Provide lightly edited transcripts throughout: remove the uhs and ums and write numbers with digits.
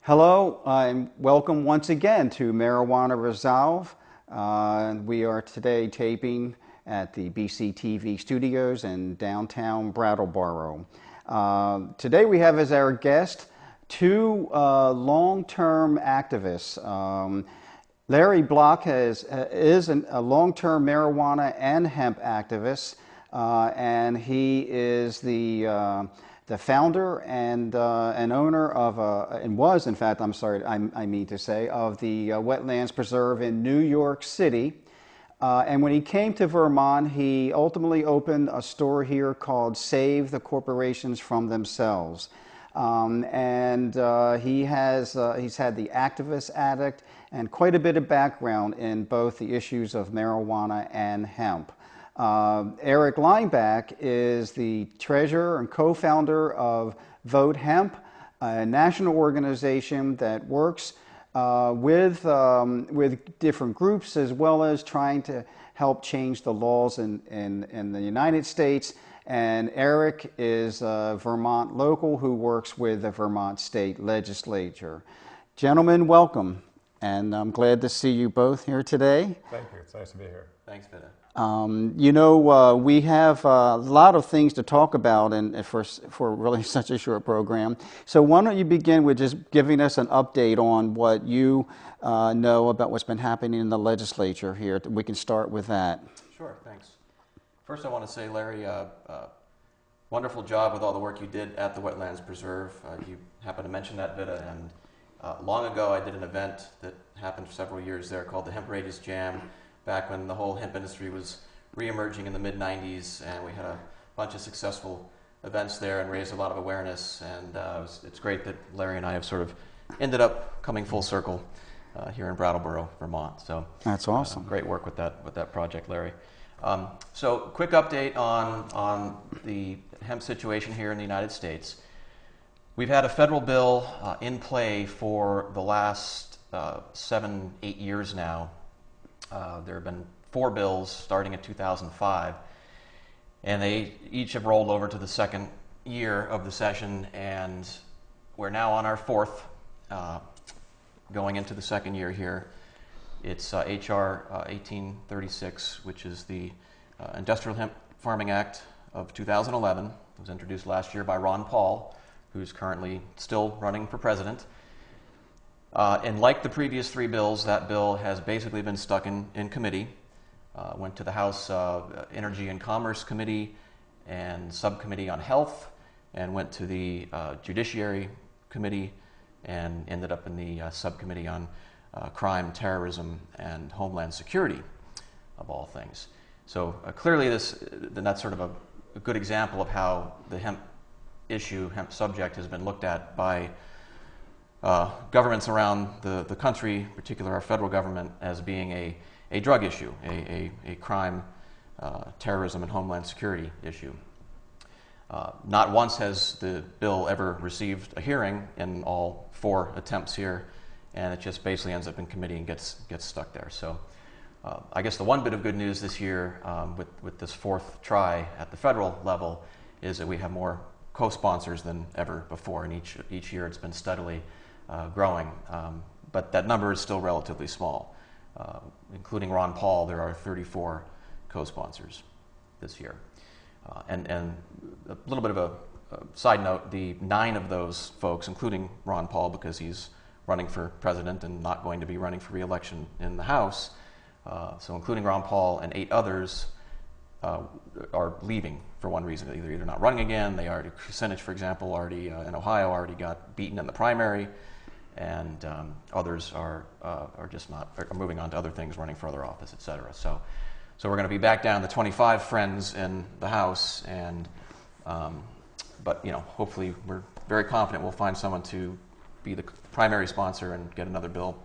Hello, and welcome once again to Marijuana Resolve. We are today taping at the BCTV studios in downtown Brattleboro. Today we have as our guest two long-term activists. Larry Block is a long-term marijuana and hemp activist, and he is the founder and owner of, and was in fact, I mean to say, of the Wetlands Preserve in New York City. And when he came to Vermont, he ultimately opened a store here called Save the Corporations from Themselves. He's had the activist addict and quite a bit of background in both the issues of marijuana and hemp. Eric Lineback is the treasurer and co-founder of Vote Hemp, a national organization that works with different groups as well as trying to help change the laws in the United States. And Eric is a Vermont local who works with the Vermont State Legislature. Gentlemen, welcome. And I'm glad to see you both here today. Thank you. It's nice to be here. Thanks, Vidda. We have a lot of things to talk about for really such a short program. So why don't you begin with just giving us an update on what you know about what's been happening in the legislature here. We can start with that. Sure, thanks. First I want to say, Larry, wonderful job with all the work you did at the Wetlands Preserve. You happened to mention that, Vidda, and long ago I did an event that happened for several years there called the Hemp Rageous Jam, back when the whole hemp industry was re-emerging in the mid-90s, and we had a bunch of successful events there and raised a lot of awareness, and it's great that Larry and I have sort of ended up coming full circle here in Brattleboro, Vermont. So that's awesome. Great work with that project, Larry. So quick update on the hemp situation here in the United States. We've had a federal bill in play for the last 7-8 years now. There have been 4 bills starting in 2005, and they each have rolled over to the second year of the session, and we're now on our 4th, going into the second year here. It's H.R. 1836, which is the Industrial Hemp Farming Act of 2011. It was introduced last year by Ron Paul, who's currently still running for president. And like the previous 3 bills, that bill has basically been stuck in committee. Went to the House Energy and Commerce Committee and Subcommittee on Health, and went to the Judiciary Committee and ended up in the Subcommittee on Crime, Terrorism, and Homeland Security, of all things. So clearly that's sort of a good example of how the hemp subject has been looked at by governments around the country, in particular our federal government, as being a drug issue, a crime, terrorism, and homeland security issue. Not once has the bill ever received a hearing in all 4 attempts here, and it just basically ends up in committee and gets stuck there. So I guess the one bit of good news this year with this 4th try at the federal level is that we have more co-sponsors than ever before, and each year it's been steadily growing, but that number is still relatively small. Including Ron Paul, there are 34 co-sponsors this year. And a little bit of a side note, the 9 of those folks, including Ron Paul, because he's running for president and not going to be running for re-election in the House, so including Ron Paul and 8 others are leaving for one reason. They're either not running again, Kucinich, for example, already in Ohio already got beaten in the primary, and others are moving on to other things, running for other office, etc. So we're going to be back down to 25 friends in the House, and but hopefully we're very confident we'll find someone to be the primary sponsor and get another bill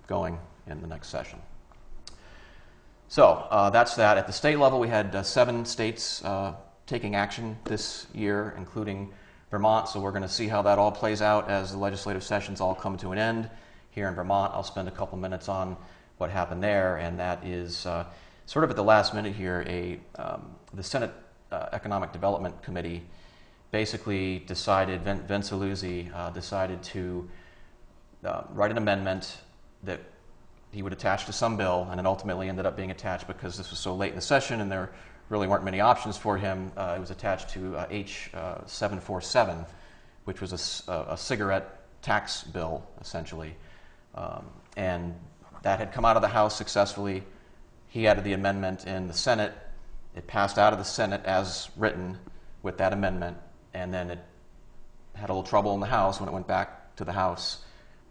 going in the next session. So that's that. At the state level, we had 7 states taking action this year, including Vermont, so we're going to see how that all plays out as the legislative sessions all come to an end. Here in Vermont, I'll spend a couple minutes on what happened there, and that is sort of at the last minute here, the Senate Economic Development Committee basically decided, Vince Aluzzi decided to write an amendment that he would attach to some bill, and it ultimately ended up being attached because this was so late in the session and there really weren't many options for him. It was attached to H747, which was a cigarette tax bill, essentially. And that had come out of the House successfully. He added the amendment in the Senate. It passed out of the Senate as written with that amendment, and then it had a little trouble in the House when it went back to the House.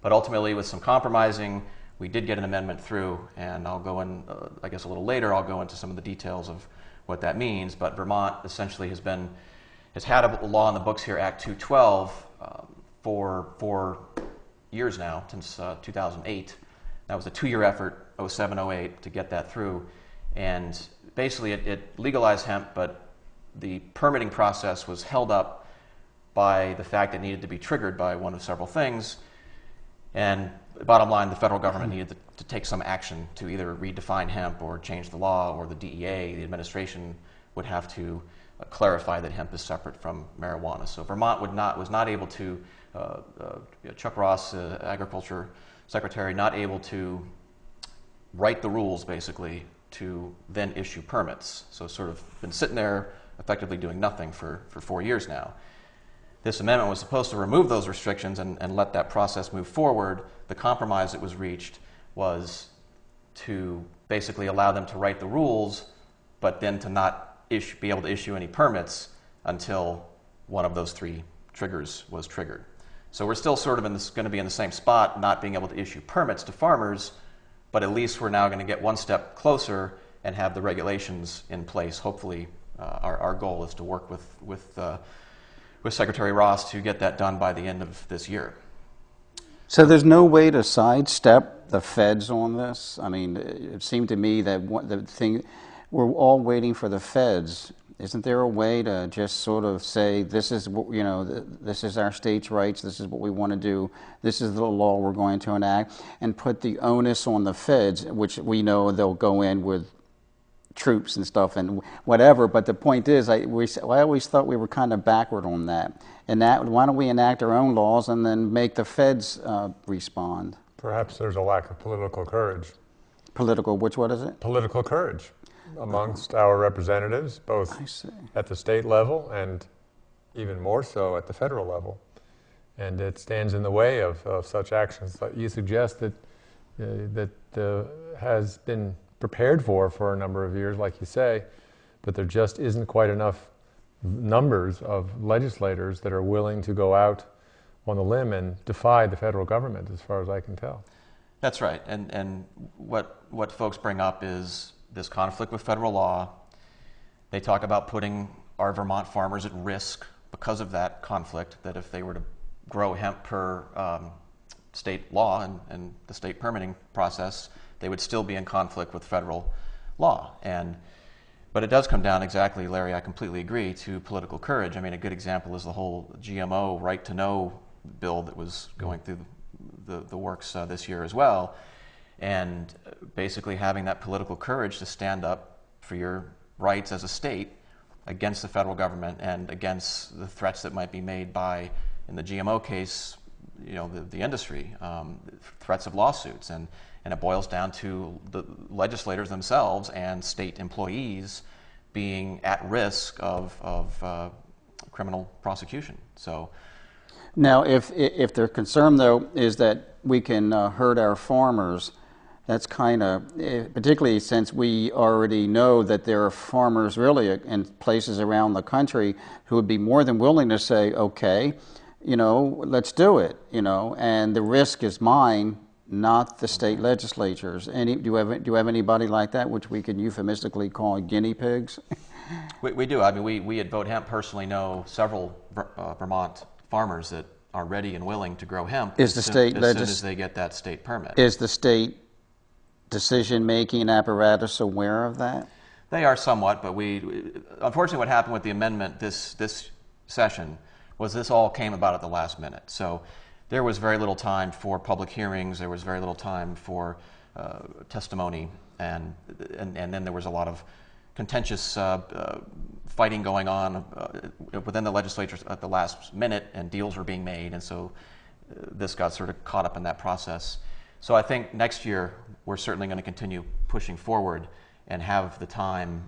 But ultimately, with some compromising, we did get an amendment through, and I'll go in, I guess a little later, I'll go into some of the details of what that means. But Vermont essentially has had a law in the books here, Act 212, for 4 years now, since 2008. That was a 2-year effort, 07-08, to get that through. And basically it legalized hemp, but the permitting process was held up by the fact that it needed to be triggered by one of several things. And bottom line, the federal government needed to take some action to either redefine hemp or change the law, or the DEA, the administration, would have to clarify that hemp is separate from marijuana. So Vermont was not able to, Chuck Ross, Agriculture Secretary, not able to write the rules, basically, to then issue permits. So sort of been sitting there effectively doing nothing for 4 years now. This amendment was supposed to remove those restrictions and let that process move forward. The compromise that was reached was to basically allow them to write the rules, but then to not be able to issue any permits until one of those 3 triggers was triggered. So we're still sort of going to be in the same spot, not being able to issue permits to farmers, but at least we're now going to get one step closer and have the regulations in place. Hopefully, our goal is to work with Secretary Ross to get that done by the end of this year. So there's no way to sidestep the feds on this? I mean, it seemed to me that we're all waiting for the feds. Isn't there a way to just sort of say, this is this is our state's rights, this is what we want to do, this is the law we're going to enact, and put the onus on the feds, which we know they'll go in with troops and stuff and whatever. But the point is, I always thought we were kind of backward on that. And why don't we enact our own laws and then make the feds respond? Perhaps there's a lack of political courage. What is it? Political courage amongst our representatives, both at the state level and even more so at the federal level. And it stands in the way of such actions that you suggest that has been prepared for a number of years, like you say, but there just isn't quite enough numbers of legislators that are willing to go out on the limb and defy the federal government, as far as I can tell. That's right. And what folks bring up is this conflict with federal law. They talk about putting our Vermont farmers at risk because of that conflict, that if they were to grow hemp per state law and the state permitting process, they would still be in conflict with federal law. But it does come down, exactly, Larry, I completely agree, to political courage. I mean, a good example is the whole GMO right to know bill that was going through the works this year as well. And basically having that political courage to stand up for your rights as a state against the federal government and against the threats that might be made by, in the GMO case, the industry, threats of lawsuits. And it boils down to the legislators themselves and state employees being at risk of criminal prosecution. So, now, if their concern, though, is that we can hurt our farmers, that's kind of, particularly since we already know that there are farmers really in places around the country who would be more than willing to say, okay, let's do it, and the risk is mine, not the state legislatures. Do you have anybody like that, which we could euphemistically call guinea pigs? We do. I mean, we at Vote Hemp personally know several Vermont farmers that are ready and willing to grow hemp as soon as they get that state permit. Is the state decision-making apparatus aware of that? They are somewhat, but unfortunately what happened with the amendment this session was this all came about at the last minute. So there was very little time for public hearings, there was very little time for testimony, and then there was a lot of contentious fighting going on within the legislatures at the last minute, and deals were being made, and so this got sort of caught up in that process. So I think next year we're certainly going to continue pushing forward and have the time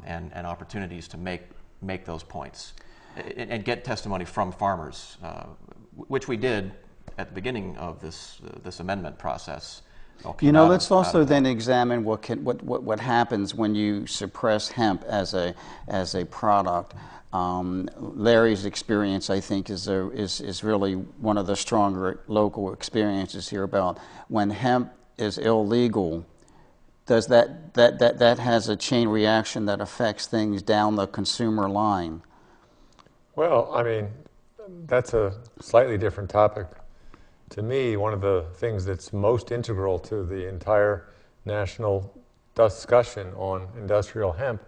and opportunities to make those points and get testimony from farmers, which we did at the beginning of this amendment process. Let's also then examine what happens when you suppress hemp as a product. Larry's experience, I think, is really one of the stronger local experiences here about when hemp is illegal. Does that has a chain reaction that affects things down the consumer line? Well, I mean, that's a slightly different topic. To me, one of the things that's most integral to the entire national discussion on industrial hemp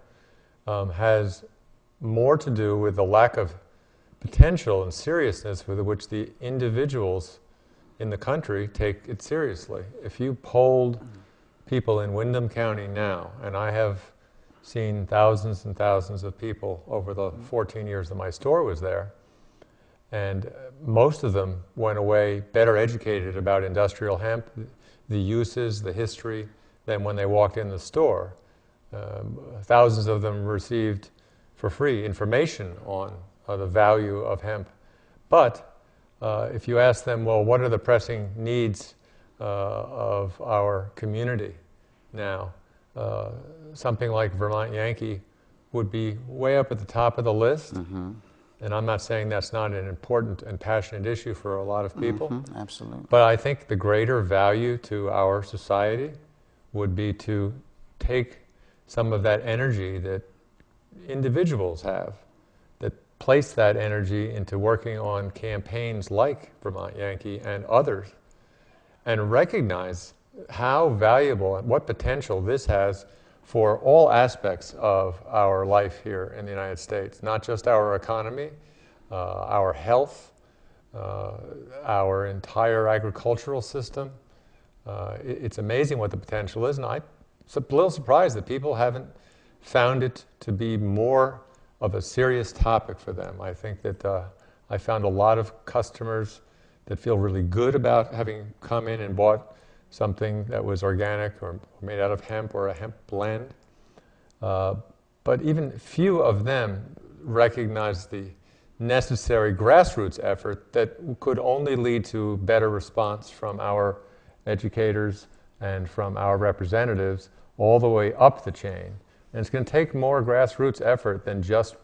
has more to do with the lack of potential and seriousness with which the individuals in the country take it seriously. If you polled people in Windham County now, and I have seen thousands and thousands of people over the 14 years that my store was there, and most of them went away better educated about industrial hemp, the uses, the history, than when they walked in the store. Thousands of them received for free information on the value of hemp. But if you ask them, well, what are the pressing needs of our community now? Something like Vermont Yankee would be way up at the top of the list. Mm-hmm. And I'm not saying that's not an important and passionate issue for a lot of people. Mm-hmm, absolutely. But I think the greater value to our society would be to take some of that energy that individuals have, that place that energy into working on campaigns like Vermont Yankee and others, and recognize how valuable and what potential this has for all aspects of our life here in the United States, not just our economy, our health, our entire agricultural system. It's amazing what the potential is, and I'm a little surprised that people haven't found it to be more of a serious topic for them. I think that I found a lot of customers that feel really good about having come in and bought something that was organic or made out of hemp or a hemp blend. But even few of them recognize the necessary grassroots effort that could only lead to better response from our educators and from our representatives all the way up the chain. And it's going to take more grassroots effort than just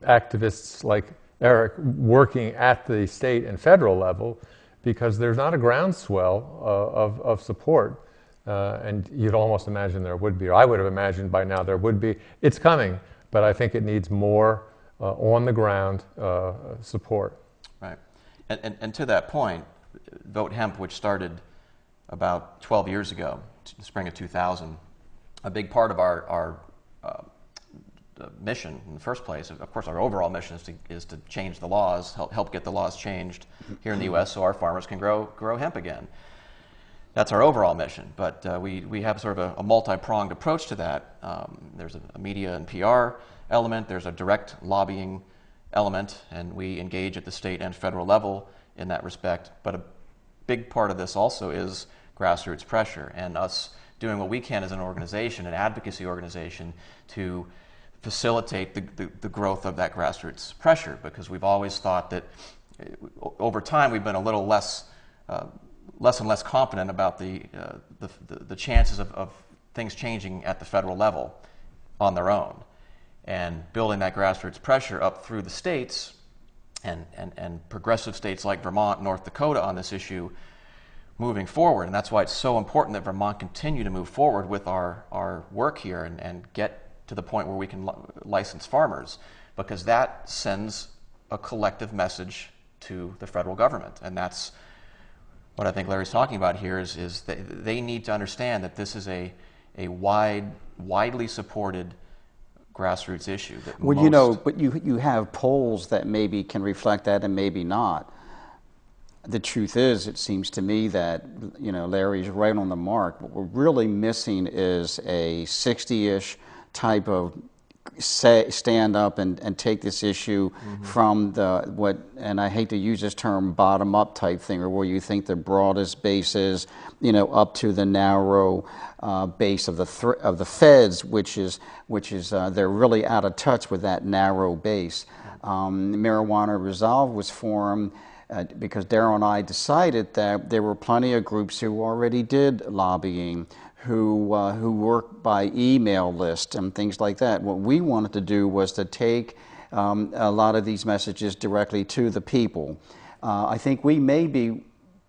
activists like Eric working at the state and federal level, because there's not a groundswell of support. And you'd almost imagine there would be, or I would have imagined by now there would be. It's coming, but I think it needs more on the ground support. Right. And to that point, Vote Hemp, which started about 12 years ago, the spring of 2000, a big part of our mission in the first place, of course, our overall mission is to change the laws, help get the laws changed here in the U.S. so our farmers can grow hemp again. That's our overall mission, but we have sort of a multi-pronged approach to that. There's a media and PR element, there's a direct lobbying element, and we engage at the state and federal level in that respect. But a big part of this also is grassroots pressure, and us doing what we can as an organization, an advocacy organization, to facilitate the growth of that grassroots pressure, because we've always thought that over time we've been a little less and less confident about the chances of things changing at the federal level on their own, and building that grassroots pressure up through the states and progressive states like Vermont, North Dakota on this issue moving forward. And that's why it's so important that Vermont continue to move forward with our work here and get to the point where we can license farmers, because that sends a collective message to the federal government. And that's what I think Larry's talking about here is that they need to understand that this is a widely supported grassroots issue. That but you have polls that maybe can reflect that and maybe not. The truth is, it seems to me that, Larry's right on the mark. What we're really missing is a 60-ish type of stand up and take this issue from and I hate to use this term, bottom up type thing, or where you think the broadest base is, up to the narrow base of the feds, which is they're really out of touch with that narrow base. Marijuana Resolve was formed because Daryl and I decided that there were plenty of groups who already did lobbying, who worked by email list and things like that. What we wanted to do was to take a lot of these messages directly to the people. I think we may be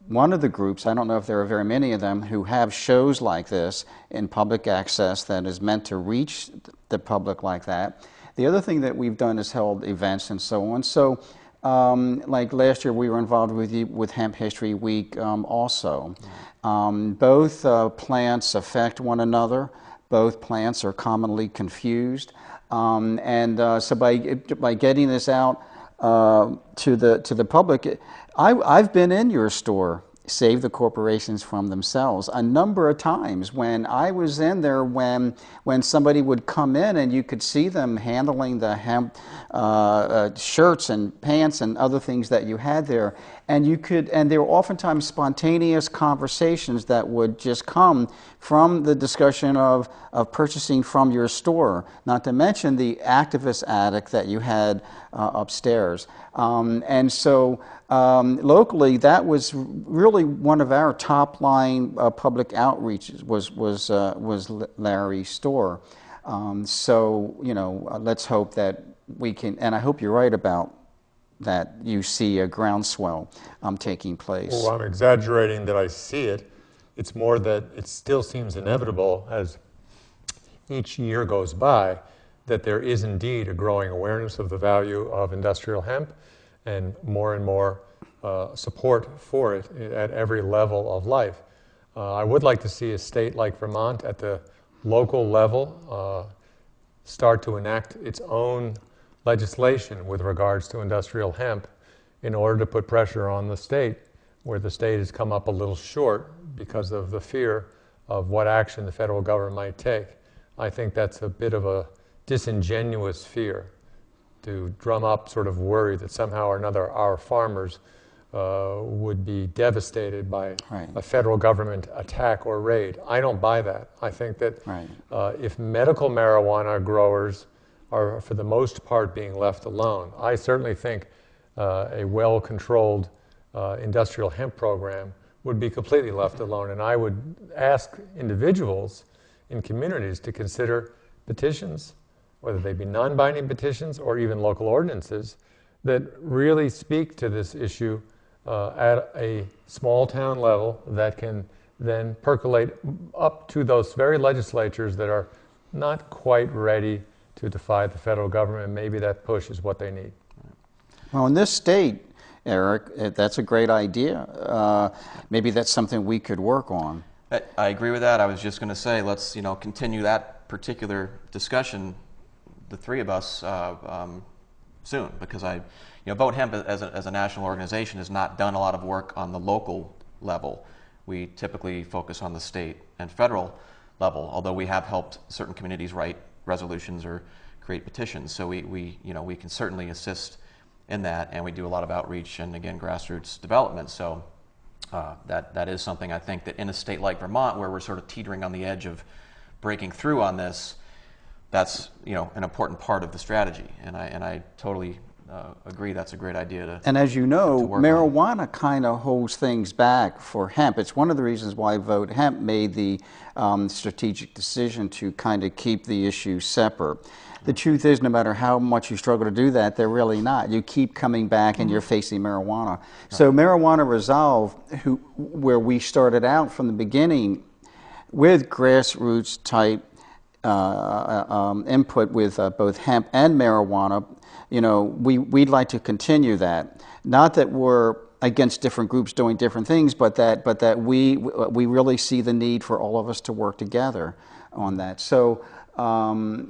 one of the groups, I don't know if there are very many of them, who have shows like this in public access that is meant to reach the public like that. The other thing that we've done is held events and so on. So like last year we were involved with Hemp History Week also. Both plants affect one another. Both plants are commonly confused. So by getting this out to the public, I've been in your store, Save the Corporations from Themselves, a number of times when I was in there when somebody would come in and you could see them handling the hemp shirts and pants and other things that you had there. And there were oftentimes spontaneous conversations that would just come from the discussion of purchasing from your store, not to mention the activist attic that you had upstairs. And so locally, that was really one of our top line public outreaches was Larry's store. So let's hope that we can, and I hope you're right about that, you see a groundswell taking place. Well, I'm exaggerating that I see it. It's more that it still seems inevitable as each year goes by that there is indeed a growing awareness of the value of industrial hemp and more support for it at every level of life. I would like to see a state like Vermont at the local level start to enact its own legislation with regards to industrial hemp in order to put pressure on the state, where the state has come up a little short because of the fear of what action the federal government might take. I think that's a bit of a disingenuous fear to drum up sort of worry that somehow or another our farmers would be devastated by a federal government attack or raid. I don't buy that. I think that if medical marijuana growers are for the most part being left alone, I certainly think a well-controlled industrial hemp program would be completely left alone. And I would ask individuals in communities to consider petitions, whether they be non-binding petitions or even local ordinances, that really speak to this issue at a small town level that can then percolate up to those very legislatures that are not quite ready to defy the federal government. And maybe that push is what they need. Well, in this state, Eric, that's a great idea. Maybe that's something we could work on. I agree with that. I was just going to say, let's continue that particular discussion, the three of us, soon, because Vote Hemp as a national organization has not done a lot of work on the local level. We typically focus on the state and federal level, although we have helped certain communities write resolutions or create petitions. So we can certainly assist in that, and we do a lot of outreach and, again, grassroots development. So that is something I think that in a state like Vermont, where we're sort of teetering on the edge of breaking through on this, that's an important part of the strategy. And I totally agree that's a great idea to. And as you know, marijuana kind of holds things back for hemp. It's one of the reasons why Vote Hemp made the strategic decision to kind of keep the issue separate. The truth is, no matter how much you struggle to do that, they're really not. You keep coming back and you're facing marijuana. So Marijuana Resolve, where we started out from the beginning with grassroots type input with both hemp and marijuana, we'd like to continue that. Not that we're against different groups doing different things, but that we really see the need for all of us to work together on that. So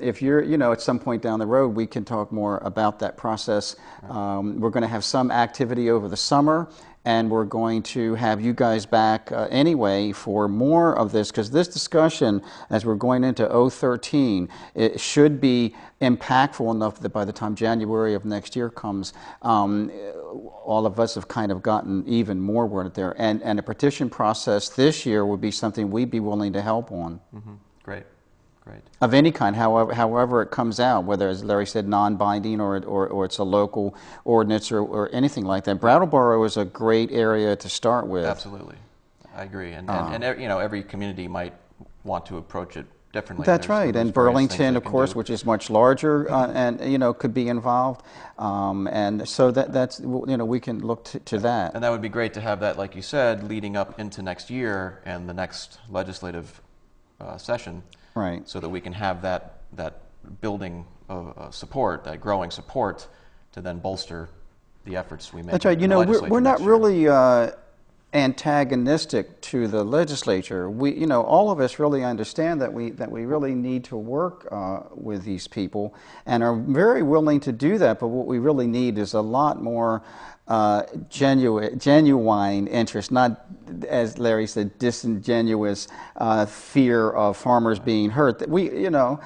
if you're, at some point down the road, we can talk more about that process. We're going to have some activity over the summer, and we're going to have you guys back anyway for more of this, because this discussion, as we're going into 013, it should be impactful enough that by the time January of next year comes, all of us have kind of gotten even more word there. And a petition process this year would be something we'd be willing to help on. Mm-hmm. Great. Great. Of any kind, however it comes out, whether, as Larry said, non-binding or it's a local ordinance or anything like that. Brattleboro is a great area to start with. Absolutely. I agree. And you know, every community might want to approach it differently. That's right. And Burlington, of course, which is much larger and, you know, could be involved. And so that's, you know, we can look to that. And that would be great to have that, like you said, leading up into next year and the next legislative session. Right. So that we can have that building of support, that growing support, to then bolster the efforts we make. That's right. You know, we're not really antagonistic to the legislature. We, you know, all of us really understand that we really need to work with these people, and are very willing to do that. But what we really need is a lot more genuine interest, not, as Larry said, disingenuous fear of farmers being hurt. You know,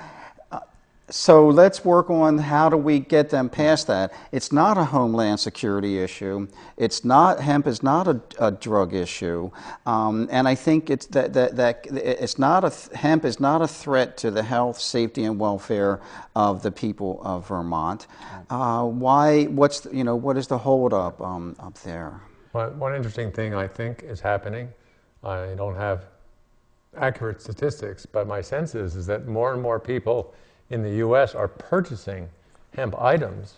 so let's work on how do we get them past that. It's not a homeland security issue. It's not, hemp is not a drug issue, and I think it's that it's not hemp is not a threat to the health, safety, and welfare of the people of Vermont. Why? What is the holdup up there? Well, one interesting thing I think is happening. I don't have accurate statistics, but my sense is that more and more people in the U.S. are purchasing hemp items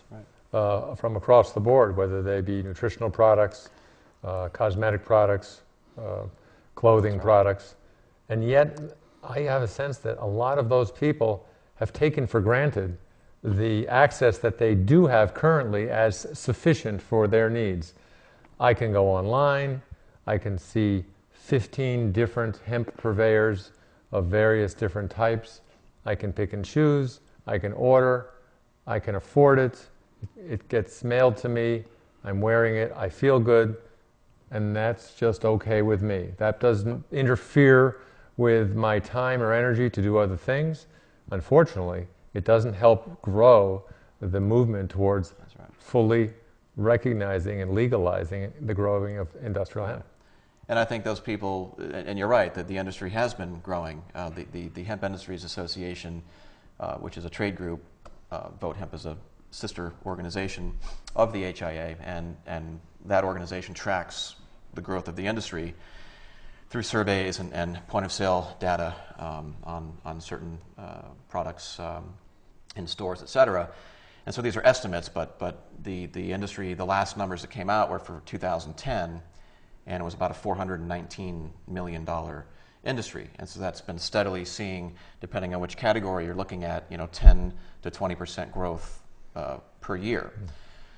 from across the board, whether they be nutritional products, cosmetic products, clothing products. And yet, I have a sense that a lot of those people have taken for granted the access that they do have currently as sufficient for their needs. I can go online, I can see 15 different hemp purveyors of various different types. I can pick and choose, I can order, I can afford it, it gets mailed to me, I'm wearing it, I feel good, and that's just okay with me. That doesn't interfere with my time or energy to do other things. Unfortunately, it doesn't help grow the movement towards fully recognizing and legalizing the growing of industrial hemp. And I think those people, and you're right, that the industry has been growing. The Hemp Industries Association, which is a trade group, Vote Hemp is a sister organization of the HIA, and that organization tracks the growth of the industry through surveys and point-of-sale data on certain products in stores, et cetera. And so these are estimates, but the industry, the last numbers that came out were for 2010, and it was about a $419 million industry. And so that's been steadily seeing, depending on which category you're looking at, 10 to 20% growth per year.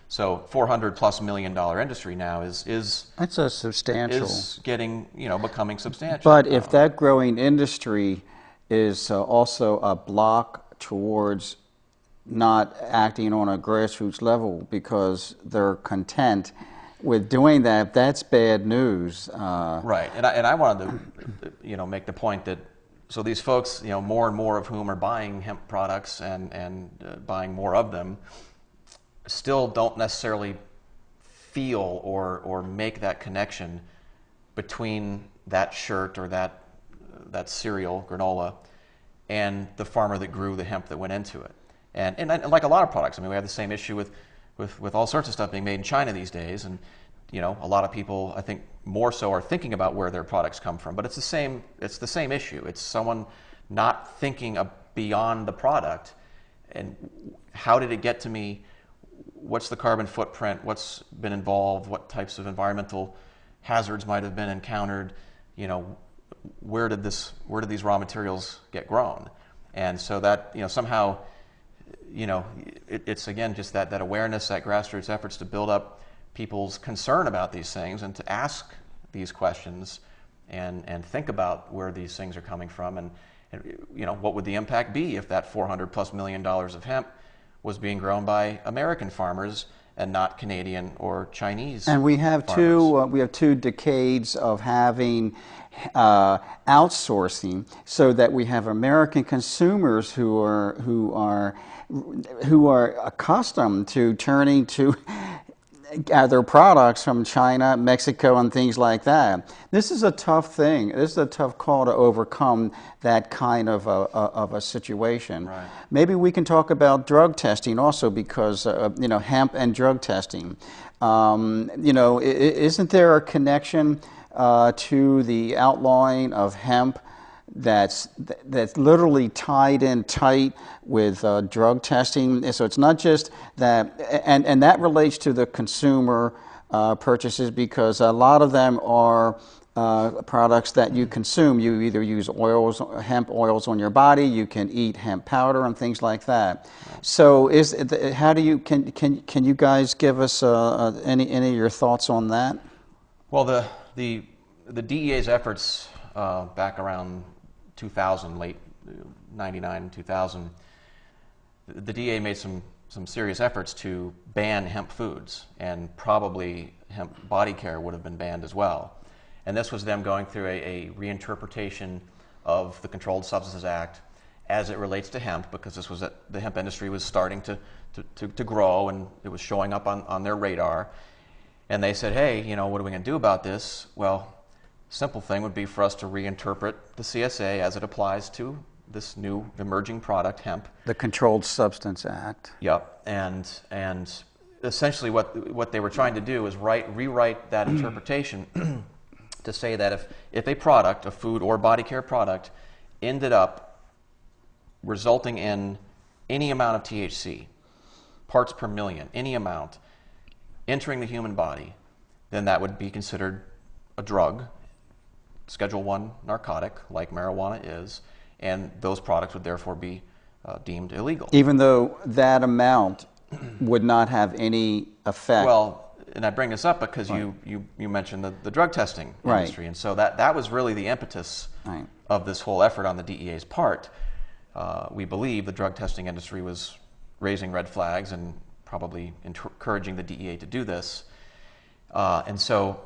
So $400+ million industry now is that's a substantial, is getting, becoming substantial. But if that growing industry is also a block towards not acting on a grassroots level because they're content with doing that, that's bad news. Right, and I wanted to, make the point that so these folks, more and more of whom are buying hemp products and buying more of them, still don't necessarily feel or make that connection between that shirt or that cereal, granola, and the farmer that grew the hemp that went into it. And like a lot of products, we have the same issue with all sorts of stuff being made in China these days, and a lot of people, I think, more so are thinking about where their products come from. But it's the same issue. It's someone not thinking beyond the product, and how did it get to me? What's the carbon footprint? What's been involved? What types of environmental hazards might have been encountered? Where did these raw materials get grown? And so that somehow. It's again just that awareness, that grassroots efforts to build up people's concern about these things and to ask these questions and think about where these things are coming from and what would the impact be if that $400+ million of hemp was being grown by American farmers and not Canadian or Chinese. And we have two decades of having outsourcing, so that we have American consumers who are accustomed to turning to their products from China, Mexico, and things like that. This is a tough thing. This is a tough call to overcome that kind of a situation. Right. Maybe we can talk about drug testing also, because hemp and drug testing. Isn't there a connection to the outlawing of hemp that's literally tied in tight with drug testing? So it's not just that, and that relates to the consumer purchases, because a lot of them are products that you consume. You either use hemp oils on your body, you can eat hemp powder and things like that. So can you guys give us any of your thoughts on that? Well, the DEA's efforts back around 2000, late 99, 2000, the DEA made some serious efforts to ban hemp foods, and probably hemp body care would have been banned as well. And this was them going through a reinterpretation of the Controlled Substances Act as it relates to hemp, because this was the hemp industry was starting to grow, and it was showing up on their radar. And they said, hey, what are we going to do about this? Well, simple thing would be for us to reinterpret the CSA as it applies to this new emerging product, hemp. The Controlled Substance Act. Yep, and essentially what they were trying to do is rewrite that interpretation to say that if a product, a food or body care product, ended up resulting in any amount of THC, parts per million, any amount, entering the human body, then that would be considered a drug, Schedule I narcotic, like marijuana is, and those products would therefore be deemed illegal. Even though that amount would not have any effect. Well, and I bring this up because you mentioned the drug testing industry, and so that was really the impetus of this whole effort on the DEA's part. We believe the drug testing industry was raising red flags and probably encouraging the DEA to do this, and so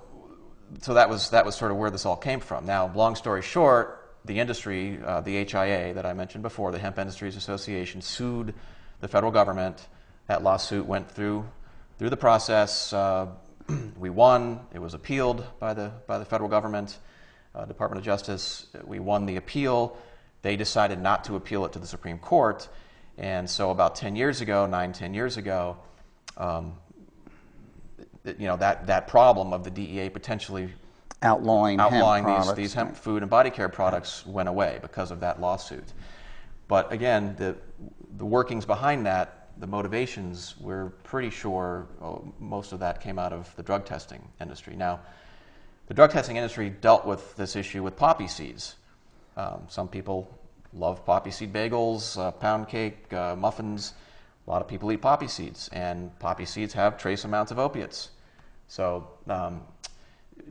that was sort of where this all came from. Now, long story short, the industry, the HIA that I mentioned before, the Hemp Industries Association, sued the federal government. That lawsuit went through the process. We won. It was appealed by the federal government, Department of Justice. We won the appeal. They decided not to appeal it to the Supreme Court, and so about 10 years ago, 10 years ago, that problem of the DEA potentially outlawing these hemp food and body care products went away because of that lawsuit. But again, the workings behind that, the motivations, we're pretty sure most of that came out of the drug testing industry. Now, the drug testing industry dealt with this issue with poppy seeds. Some people love poppy seed bagels, pound cake, muffins. A lot of people eat poppy seeds, and poppy seeds have trace amounts of opiates. So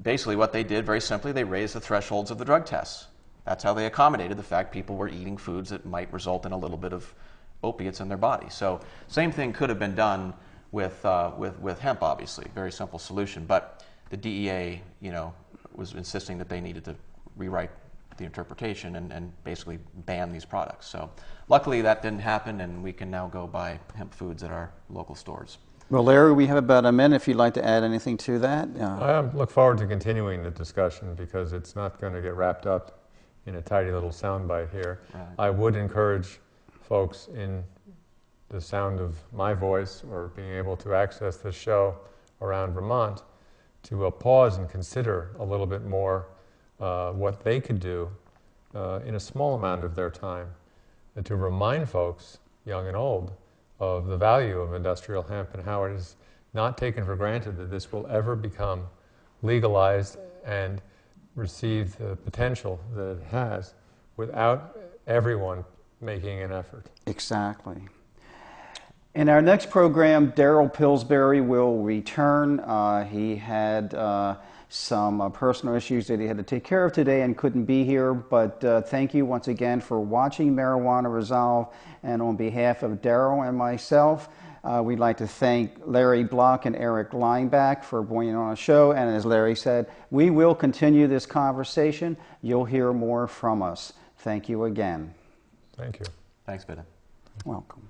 basically what they did, very simply, they raised the thresholds of the drug tests. That's how they accommodated the fact people were eating foods that might result in a little bit of opiates in their body. So same thing could have been done with hemp, obviously. Very simple solution. But the DEA, was insisting that they needed to rewrite the interpretation and basically ban these products. So luckily that didn't happen, and we can now go buy hemp foods at our local stores. Well, Larry, we have about a minute if you'd like to add anything to that. I look forward to continuing the discussion, because it's not going to get wrapped up in a tidy little soundbite here. Right. I would encourage folks in the sound of my voice, or being able to access this show around Vermont, to pause and consider a little bit more what they could do in a small amount of their time, and to remind folks, young and old, of the value of industrial hemp and how it is not taken for granted that this will ever become legalized and receive the potential that it has without everyone making an effort. Exactly. In our next program, Daryl Pillsbury will return. He had some personal issues that he had to take care of today and couldn't be here, but thank you once again for watching Marijuana Resolve, and on behalf of Daryl and myself, We'd like to thank Larry Block and Eric Lineback for being on the show. And as Larry said, we will continue this conversation. You'll hear more from us. Thank you again. Thank you. Thanks, Vidda. Welcome.